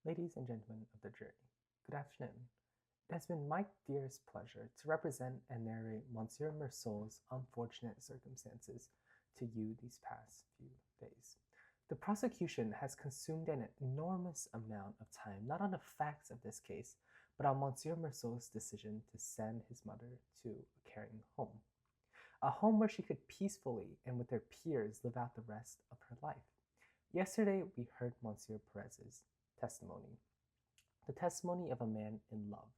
Ladies and gentlemen of the jury, good afternoon. It has been my dearest pleasure to represent and narrate Monsieur Meursault's unfortunate circumstances to you these past few days. The prosecution has consumed an enormous amount of time not on the facts of this case, but on Monsieur Meursault's decision to send his mother to a caring home. A home where she could peacefully and with her peers live out the rest of her life. Yesterday, we heard Monsieur Perez's testimony. The testimony of a man in love,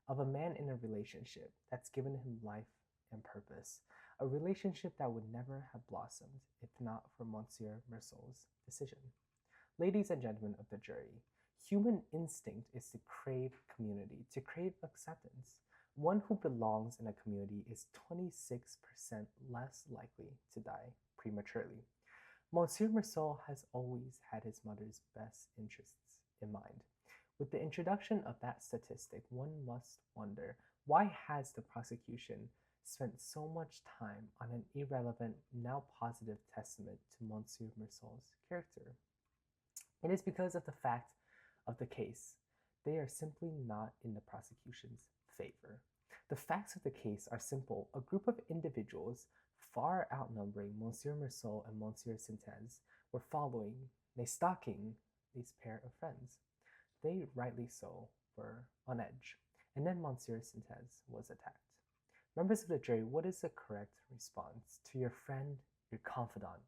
of a man in a relationship that's given him life and purpose, a relationship that would never have blossomed if not for Monsieur Meursault's decision. Ladies and gentlemen of the jury, human instinct is to crave community, to crave acceptance. One who belongs in a community is 26% less likely to die prematurely. Monsieur Meursault has always had his mother's best interests in mind. With the introduction of that statistic, one must wonder, why has the prosecution spent so much time on an irrelevant, now positive testament to Monsieur Meursault's character? It is because of the fact of the case. They are simply not in the prosecution's favor. The facts of the case are simple. A group of individuals far outnumbering Monsieur Meursault and Monsieur Sintez were following, stalking these pair of friends. They, rightly so, were on edge. And then Monsieur Sintez was attacked. Members of the jury, what is the correct response to your friend, your confidant,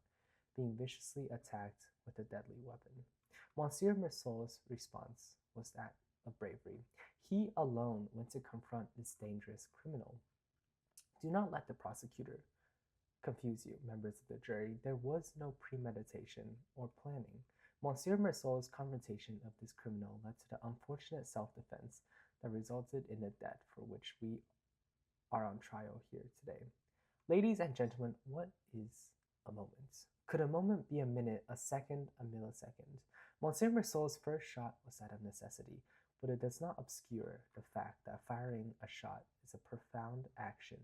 being viciously attacked with a deadly weapon? Monsieur Meursault's response was that of bravery. He alone went to confront this dangerous criminal. Do not let the prosecutor confuse you, members of the jury. There was no premeditation or planning. Monsieur Meursault's confrontation of this criminal led to the unfortunate self-defense that resulted in the death for which we are on trial here today. Ladies and gentlemen, what is a moment? Could a moment be a minute, a second, a millisecond? Monsieur Meursault's first shot was that of necessity, but it does not obscure the fact that firing a shot is a profound action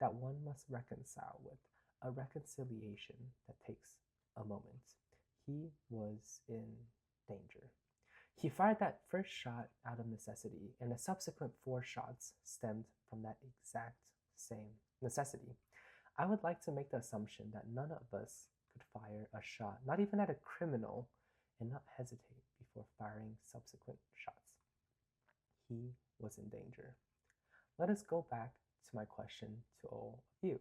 that one must reconcile with, a reconciliation that takes a moment. He was in danger. He fired that first shot out of necessity, and the subsequent 4 shots stemmed from that exact same necessity. I would like to make the assumption that none of us could fire a shot, not even at a criminal, and not hesitate before firing subsequent shots. He was in danger. Let us go back to my question to all of you.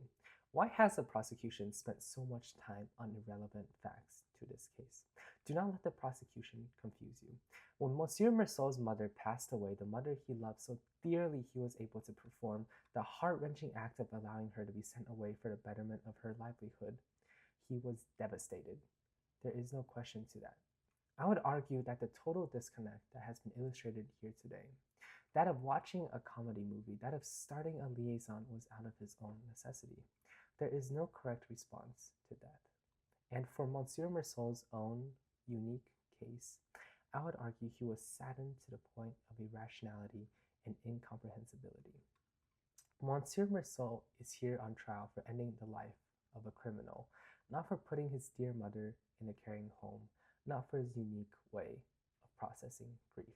Why has the prosecution spent so much time on irrelevant facts to this case? Do not let the prosecution confuse you. When Monsieur Meursault's mother passed away, the mother he loved so dearly, he was able to perform the heart-wrenching act of allowing her to be sent away for the betterment of her livelihood. He was devastated. There is no question to that. I would argue that the total disconnect that has been illustrated here today, that of watching a comedy movie, that of starting a liaison, was out of his own necessity. There is no correct response to that. And for Monsieur Meursault's own unique case, I would argue he was saddened to the point of irrationality and incomprehensibility. Monsieur Meursault is here on trial for ending the life of a criminal, not for putting his dear mother in a caring home, not for his unique way of processing grief.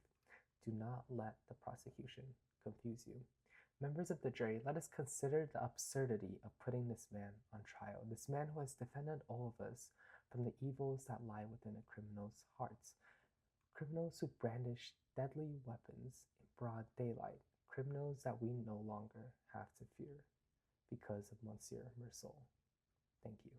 Do not let the prosecution confuse you. Members of the jury, let us consider the absurdity of putting this man on trial, this man who has defended all of us from the evils that lie within a criminal's hearts, criminals who brandish deadly weapons in broad daylight, criminals that we no longer have to fear because of Monsieur Meursault. Thank you.